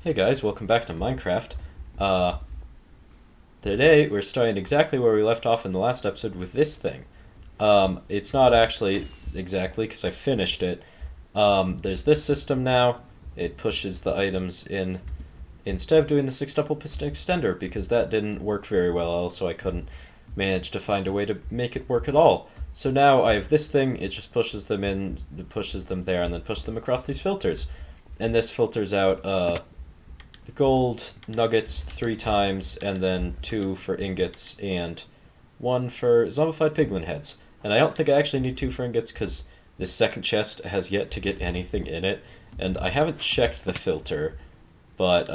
Hey guys, welcome back to Minecraft. Uh, Today we're starting exactly where we left off in the last episode with this thing. It's not actually exactly because I finished it. There's this system now. It pushes the items in instead of doing the six-double piston extender because that didn't work very well. Also, I couldn't manage to find a way to make it work at all. So now I have this thing. It just pushes them in, pushes them there, and then pushes them across these filters. And this filters out gold nuggets 3 times, and then 2 for ingots, and 1 for zombified piglin heads. And I don't think I actually need 2 for ingots because this second chest has yet to get anything in it, and I haven't checked the filter, but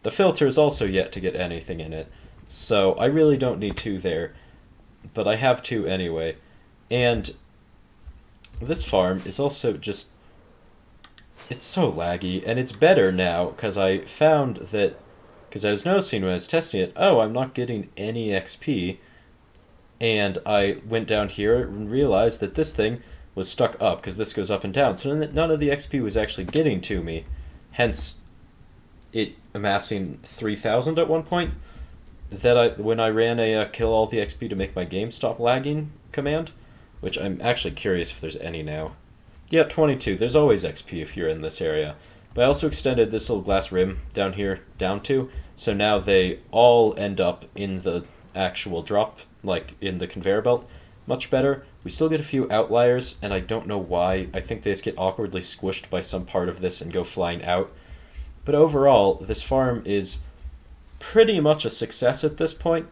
the filter is also yet to get anything in it. So I really don't need 2 there, but I have 2 anyway. And this farm is also just it's so laggy, and it's better now because I found that because I was noticing when I was testing it, oh, I'm not getting any XP, and I went down here and realized that this thing was stuck up because this goes up and down, so none of the XP was actually getting to me, hence it amassing 3,000 at one point. When I ran a kill all the XP to make my game stop lagging command, which I'm actually curious if there's any now. Yeah, 22. There's always XP if you're in this area. But I also extended this little glass rim down here down to, so now they all end up in the actual drop, like in the conveyor belt. Much better. We still get a few outliers, and I don't know why. I think they just get awkwardly squished by some part of this and go flying out. But overall, this farm is pretty much a success at this point.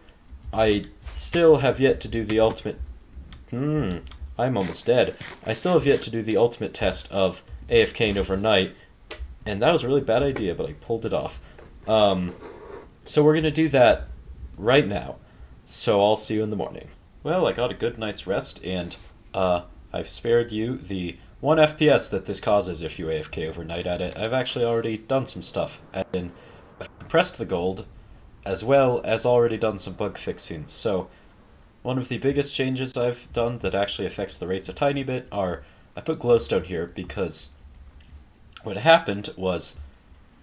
I still have yet to do the ultimate... I'm almost dead. I still have yet to do the ultimate test of AFKing overnight, and that was a really bad idea, but I pulled it off. So we're going to do that right now. So I'll see you in the morning. Well, I got a good night's rest, and I've spared you the 1 FPS that this causes if you AFK overnight at it. I've actually already done some stuff, and I've compressed the gold, as well as already done some bug fixing. So one of the biggest changes I've done that actually affects the rates a tiny bit are I put glowstone here because what happened was,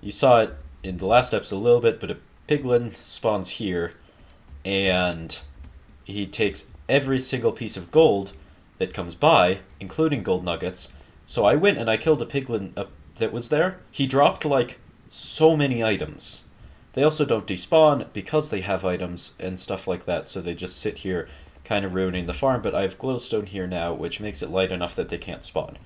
you saw it in the last episode a little bit, but a piglin spawns here and he takes every single piece of gold that comes by, including gold nuggets. So I went and I killed a piglin that was there. He dropped like so many items. They also don't despawn because they have items and stuff like that, so they just sit here kind of ruining the farm, but I have glowstone here now, which makes it light enough that they can't spawn.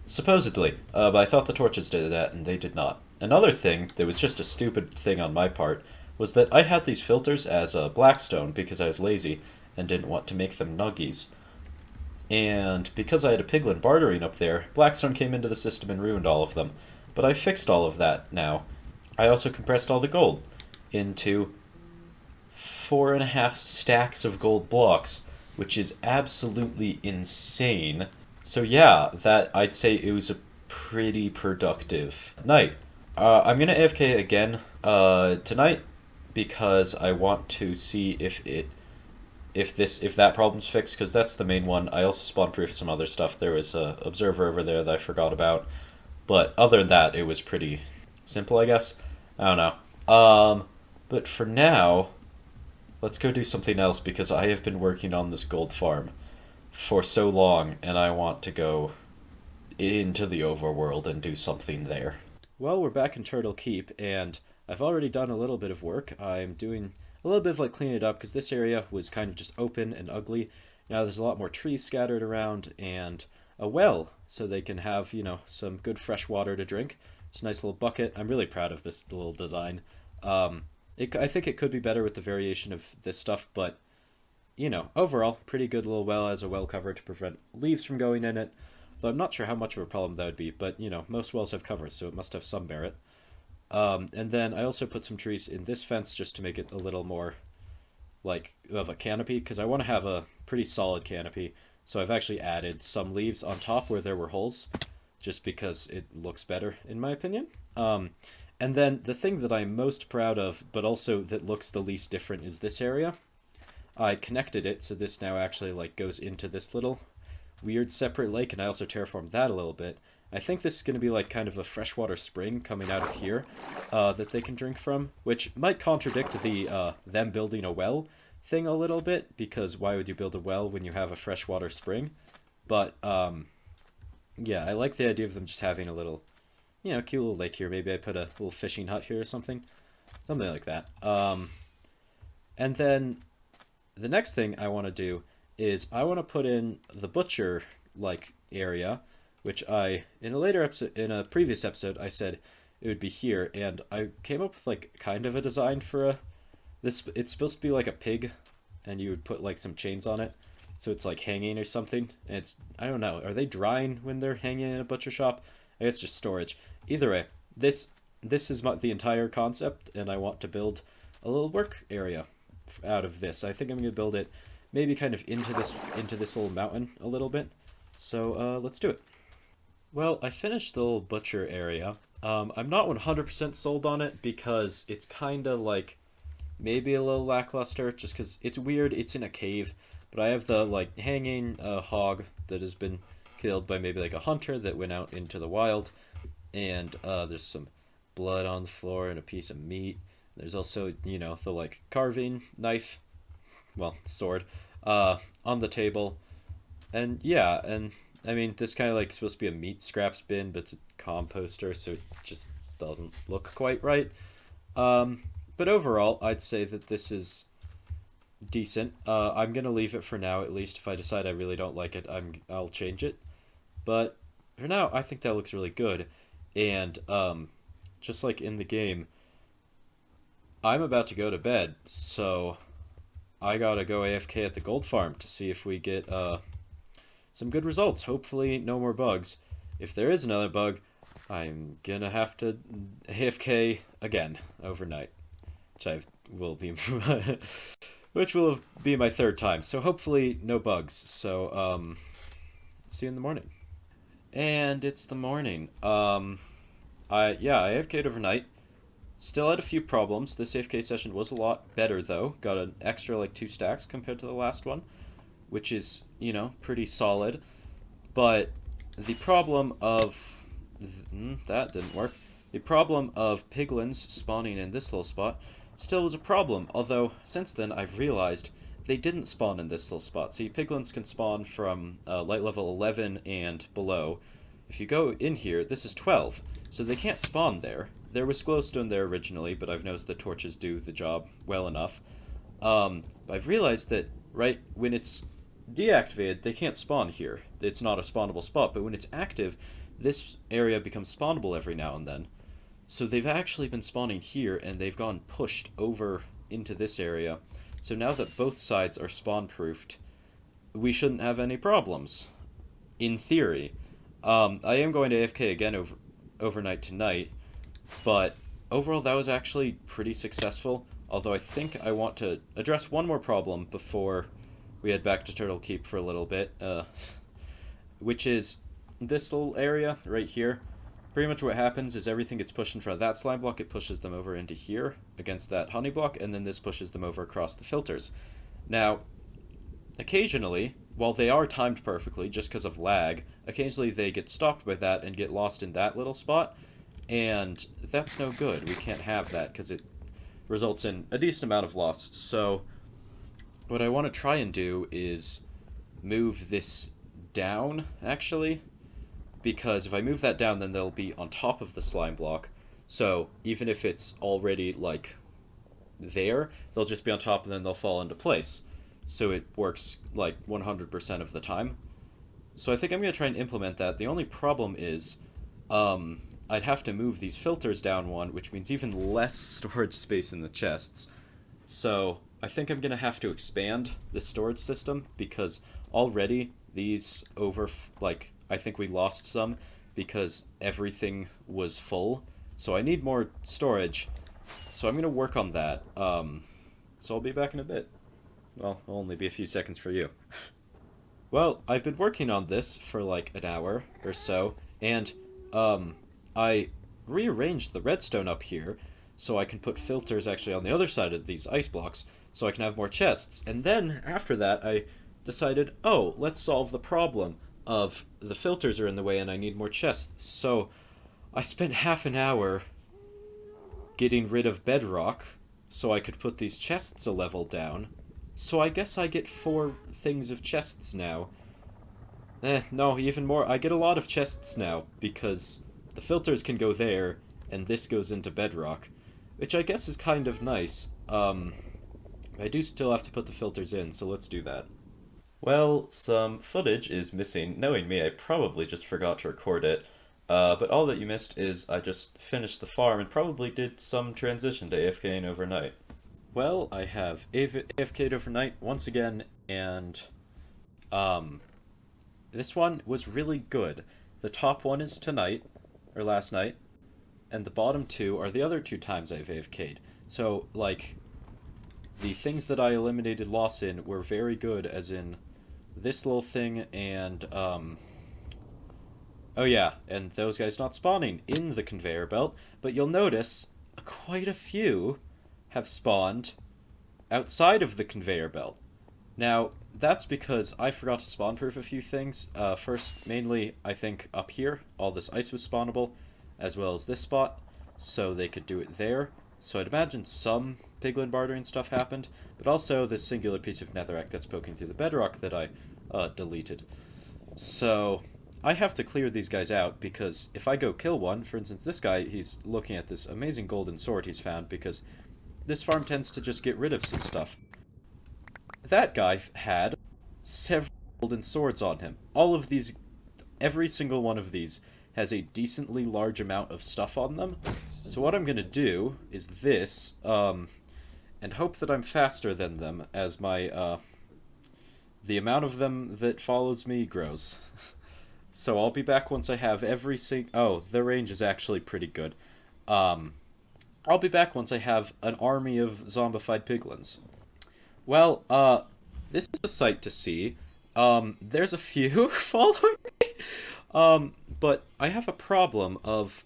Supposedly, but I thought the torches did that, and they did not. Another thing that was just a stupid thing on my part was that I had these filters as a blackstone because I was lazy and didn't want to make them nuggies. And because I had a piglin bartering up there, blackstone came into the system and ruined all of them. But I fixed all of that now. I also compressed all the gold into 4.5 stacks of gold blocks, which is absolutely insane. So yeah, that I'd say it was a pretty productive night. I'm gonna AFK again tonight because I want to see if that problem's fixed, because that's the main one. I also spawn proof some other stuff. There was a observer over there that I forgot about, but other than that, it was pretty simple, I guess. I don't know. But for now, let's go do something else because I have been working on this gold farm for so long, and I want to go into the overworld and do something there. Well, we're back in Turtle Keep, and I've already done a little bit of work. I'm doing a little bit of like cleaning it up because this area was kind of just open and ugly. Now there's a lot more trees scattered around and a well so they can have, some good fresh water to drink. It's a nice little bucket. I'm really proud of this little design. I think it could be better with the variation of this stuff, but, overall, pretty good little well as a well cover to prevent leaves from going in it. Though I'm not sure how much of a problem that would be, but, most wells have covers, so it must have some merit. And then I also put some trees in this fence just to make it a little more, like, of a canopy, because I want to have a pretty solid canopy. So I've actually added some leaves on top where there were holes, just because it looks better, in my opinion. And then the thing that I'm most proud of, but also that looks the least different, is this area. I connected it, so this now actually like goes into this little weird separate lake, and I also terraformed that a little bit. I think this is going to be like kind of a freshwater spring coming out of here that they can drink from, which might contradict the them building a well thing a little bit, because why would you build a well when you have a freshwater spring? But yeah, I like the idea of them just having a little, cute little lake here. Maybe I put a little fishing hut here or something like that. And then the next thing I want to do is I want to put in the butcher like area, which in a previous episode, I said it would be here, and I came up with like kind of a design for this. It's supposed to be like a pig, and you would put like some chains on it, so it's like hanging or something. And I don't know, are they drying when they're hanging in a butcher shop? I guess just storage. Either way, this is the entire concept, and I want to build a little work area out of this. I think I'm going to build it maybe kind of into this little mountain a little bit. So let's do it. Well, I finished the little butcher area. I'm not 100% sold on it because it's kind of like maybe a little lackluster, just because it's weird. It's in a cave, but I have the like hanging hog that has been killed by maybe like a hunter that went out into the wild, and there's some blood on the floor and a piece of meat. There's also, the like carving knife, well, sword, on the table. And yeah, and I mean, this kind of like supposed to be a meat scraps bin, but it's a composter, so it just doesn't look quite right. But overall, I'd say that this is decent. I'm gonna leave it for now, at least. If I decide I really don't like it, I'll change it. But for now, I think that looks really good. And just like in the game, I'm about to go to bed, so I gotta go AFK at the gold farm to see if we get some good results. Hopefully no more bugs. If there is another bug, I'm gonna have to AFK again overnight, which will be my third time. So hopefully no bugs. So see you in the morning. And it's the morning. I AFK'd overnight. Still had a few problems. This AFK session was a lot better though. Got an extra like 2 stacks compared to the last one, which is, pretty solid. But the problem of that didn't work. The problem of piglins spawning in this little spot still was a problem, although since then I've realized they didn't spawn in this little spot. See, piglins can spawn from light level 11 and below. If you go in here, this is 12, so they can't spawn there. There was glowstone there originally, but I've noticed the torches do the job well enough. But I've realized that, right, when it's deactivated, they can't spawn here. It's not a spawnable spot, but when it's active, this area becomes spawnable every now and then. So they've actually been spawning here, and they've gone pushed over into this area. So now that both sides are spawn-proofed, we shouldn't have any problems. In theory. I am going to AFK again overnight tonight, but overall that was actually pretty successful, although I think I want to address one more problem before we head back to Turtle Keep for a little bit, which is this little area right here. Pretty much what happens is everything gets pushed in front of that slime block, it pushes them over into here against that honey block, and then this pushes them over across the filters. Now, occasionally, while they are timed perfectly just because of lag, occasionally they get stopped by that and get lost in that little spot, and that's no good. We can't have that because it results in a decent amount of loss. So what I want to try and do is move this down, actually, because if I move that down, then they'll be on top of the slime block. So even if it's already, like, there, they'll just be on top and then they'll fall into place. So it works, like, 100% of the time. So I think I'm going to try and implement that. The only problem is I'd have to move these filters down one, which means even less storage space in the chests. So I think I'm going to have to expand the storage system, because already these I think we lost some because everything was full. So I need more storage. So I'm going to work on that. So I'll be back in a bit. Well, it'll only be a few seconds for you. Well, I've been working on this for like an hour or so, and I rearranged the redstone up here so I can put filters actually on the other side of these ice blocks so I can have more chests. And then after that I decided, oh, let's solve the problem of the filters are in the way and I need more chests. So I spent half an hour getting rid of bedrock so I could put these chests a level down. So I guess I get 4 things of chests now. No, even more. I get a lot of chests now because the filters can go there and this goes into bedrock, which I guess is kind of nice. I do still have to put the filters in, so let's do that. Well, some footage is missing. Knowing me, I probably just forgot to record it. But all that you missed is I just finished the farm and probably did some transition to AFKing overnight. Well, I have AFK'd overnight once again, and this one was really good. The top one is tonight, or last night, and the bottom 2 are the other 2 times I've AFK'd. So, like, the things that I eliminated loss in were very good, as in this little thing and, oh yeah, and those guys not spawning in the conveyor belt, but you'll notice quite a few have spawned outside of the conveyor belt. Now, that's because I forgot to spawn-proof a few things. First, mainly, I think up here, all this ice was spawnable, as well as this spot, so they could do it there. So I'd imagine some piglin bartering stuff happened, but also this singular piece of netherrack that's poking through the bedrock that I deleted. So I have to clear these guys out, because if I go kill one, for instance this guy, he's looking at this amazing golden sword he's found, because this farm tends to just get rid of some stuff. That guy had several golden swords on him. All of these, every single one of these has a decently large amount of stuff on them. So what I'm going to do is this, and hope that I'm faster than them as my, the amount of them that follows me grows. So I'll be back once I have every oh, the range is actually pretty good. I'll be back once I have an army of zombified piglins. Well, this is a sight to see. There's a few following me. But I have a problem of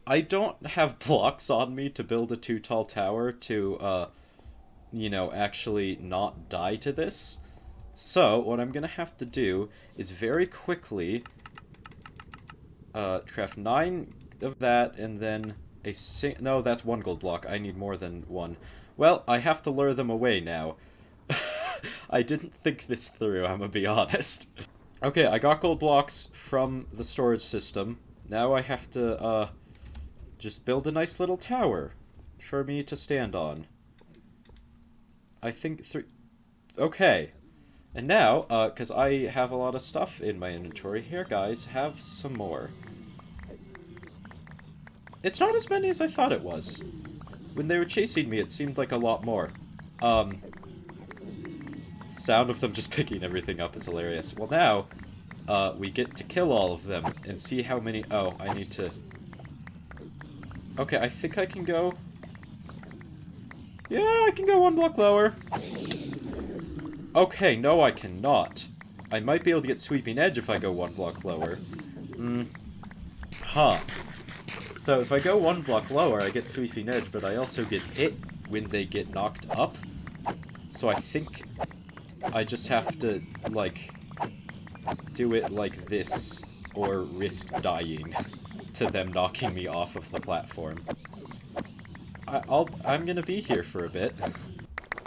I don't have blocks on me to build a too tall tower to, you know, actually not die to this. So, what I'm gonna have to do is very quickly, craft 9 of that, and then no, that's 1 gold block. I need more than 1. Well, I have to lure them away now. I didn't think this through, I'm gonna be honest. Okay, I got gold blocks from the storage system. Now I have to, just build a nice little tower for me to stand on. I think 3... Okay. And now, because I have a lot of stuff in my inventory, here guys, have some more. It's not as many as I thought it was. When they were chasing me, it seemed like a lot more. Sound of them just picking everything up is hilarious. Well now, we get to kill all of them and see how many... Oh, I need to... Okay, I think I can go... Yeah, I can go 1 block lower. Okay, no I cannot. I might be able to get Sweeping Edge if I go 1 block lower. Huh. So if I go 1 block lower, I get Sweeping Edge, but I also get hit when they get knocked up. So I think I just have to, like, do it like this, or risk dying to them knocking me off of the platform. I'm gonna be here for a bit.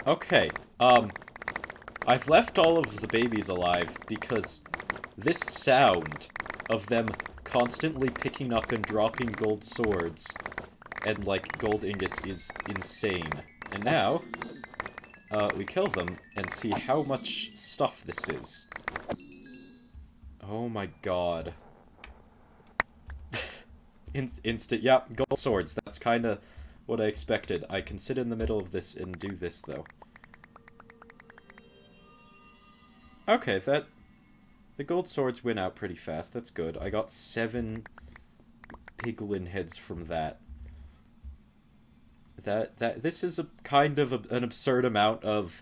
Okay, I've left all of the babies alive because this sound of them constantly picking up and dropping gold swords and, like, gold ingots is insane. And now, we kill them and see how much stuff this is. Oh my god. Instant, yeah, gold swords. That's kinda what I expected. I can sit in the middle of this and do this, though. Okay, the gold swords went out pretty fast. That's good. I got 7 piglin heads from that. This is a kind of an absurd amount of,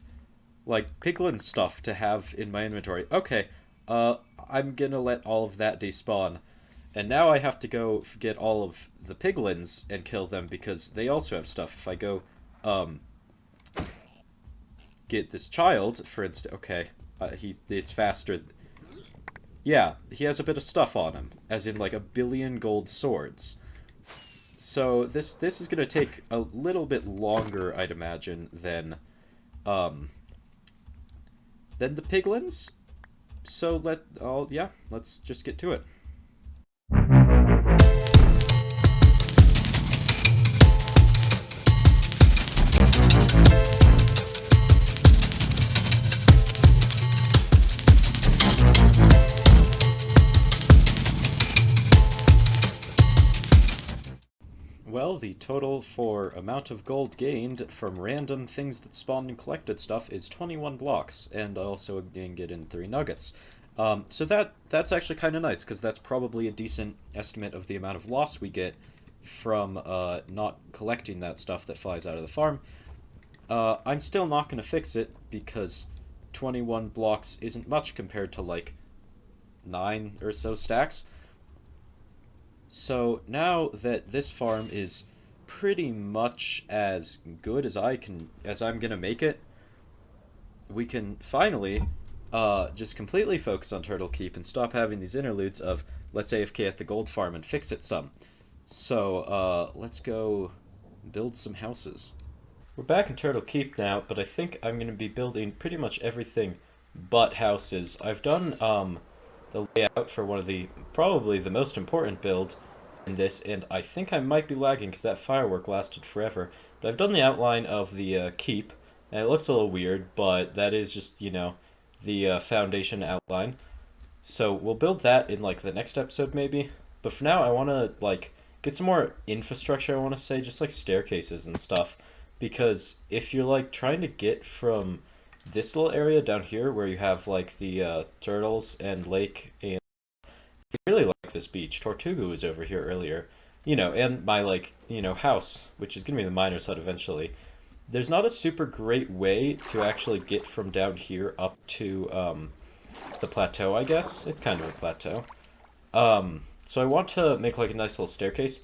like, piglin stuff to have in my inventory. Okay, I'm gonna let all of that despawn. And now I have to go get all of the piglins and kill them because they also have stuff. If I go, get this child, for instance... Okay, it's faster. Yeah, he has a bit of stuff on him, as in like a billion gold swords. So this is gonna take a little bit longer, I'd imagine, um than the piglins. So let's just get to it. Well, the total for amount of gold gained from random things that spawned and collected stuff is 21 blocks, and I also didn't get in 3 nuggets. So that's actually kind of nice, because that's probably a decent estimate of the amount of loss we get from not collecting that stuff that flies out of the farm. I'm still not going to fix it, because 21 blocks isn't much compared to like 9 or so stacks. So now that this farm is pretty much as good as I'm gonna make it, we can finally just completely focus on Turtle Keep and stop having these interludes of let's AFK at the gold farm and fix it some. So let's go build some houses. We're back in Turtle Keep now, but I think I'm gonna be building pretty much everything but houses. I've done the layout for one of the probably the most important build in this, and I think I might be lagging because that firework lasted forever. But I've done the outline of the keep, and it looks a little weird, but that is just the foundation outline. So we'll build that in like the next episode maybe. But for now, I want to like get some more infrastructure. I want to say just like staircases and stuff, because if you're like trying to get from this little area down here where you have like the turtles and lake, and I really like this beach. Tortuga was over here earlier, and my like house, which is gonna be the miner's hut eventually. There's not a super great way to actually get from down here up to the plateau. I guess it's kind of a plateau. So I want to make like a nice little staircase,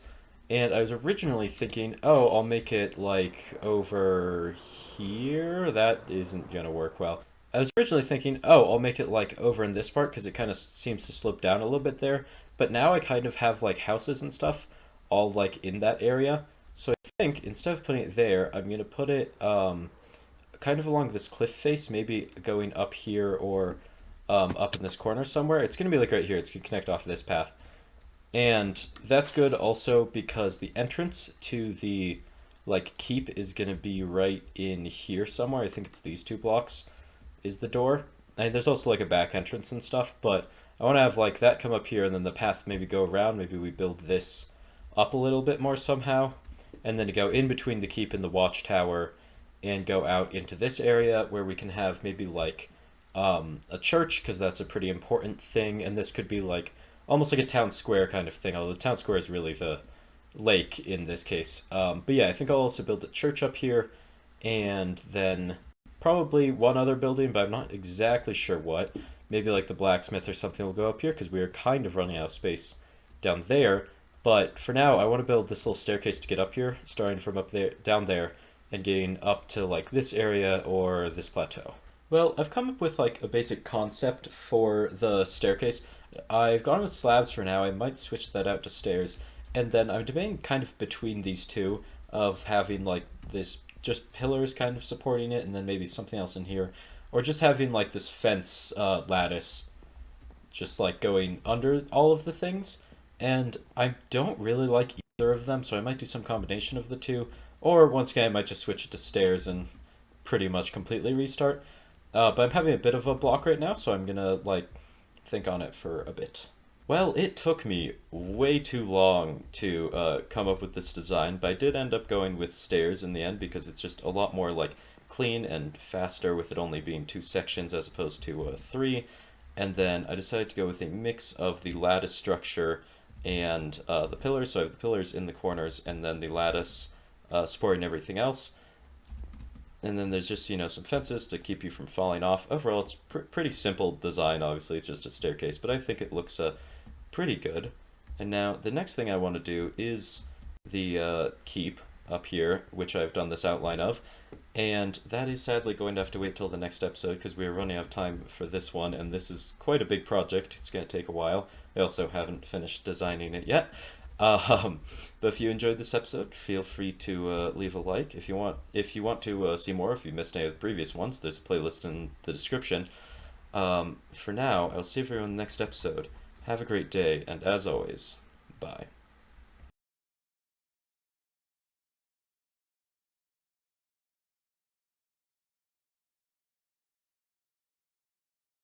and I was originally thinking, oh, I'll make it like over here. That isn't gonna work well. I was originally thinking, oh, I'll make it like over in this part because it kind of seems to slope down a little bit there. But now I kind of have like houses and stuff all like in that area. So I think instead of putting it there, I'm gonna put it kind of along this cliff face, maybe going up here or up in this corner somewhere. It's gonna be like right here. It's gonna connect off of this path. And that's good also because the entrance to the like keep is gonna be right in here somewhere. I think it's these 2 blocks is the door. And there's also like a back entrance and stuff, but I want to have like that come up here and then the path maybe go around. Maybe we build this up a little bit more somehow, and then to go in between the keep and the watchtower and go out into this area where we can have maybe like a church, because that's a pretty important thing, and this could be like almost like a town square kind of thing, although the town square is really the lake in this case. But yeah, I think I'll also build a church up here, and then probably one other building, but I'm not exactly sure what. Maybe like the blacksmith or something will go up here because we are kind of running out of space down there. But for now, I want to build this little staircase to get up here, starting from up there, down there, and getting up to like this area or this plateau. Well, I've come up with like a basic concept for the staircase. I've gone with slabs for now. I might switch that out to stairs. And then I'm debating kind of between these two of having like this just pillars kind of supporting it and then maybe something else in here. Or just having like this fence lattice just like going under all of the things. And I don't really like either of them, so I might do some combination of the two. Or once again, I might just switch it to stairs and pretty much completely restart. But I'm having a bit of a block right now, so I'm gonna like think on it for a bit. Well, it took me way too long to come up with this design, but I did end up going with stairs in the end because it's just a lot more like clean and faster with it only being 2 sections as opposed to 3. And then I decided to go with a mix of the lattice structure and the pillars. So I have the pillars in the corners and then the lattice supporting everything else. And then there's just, some fences to keep you from falling off. Overall, it's pretty simple design. Obviously, it's just a staircase, but I think it looks pretty good. And now the next thing I want to do is the keep. up here, which I've done this outline of. And that is sadly going to have to wait till the next episode because we are running out of time for this one, and this is quite a big project. It's going to take a while. I also haven't finished designing it yet. But if you enjoyed this episode, feel free to leave a like. If you want, to see more, if you missed any of the previous ones, there's a playlist in the description. For now, I'll see everyone in the next episode. Have a great day, and as always, bye.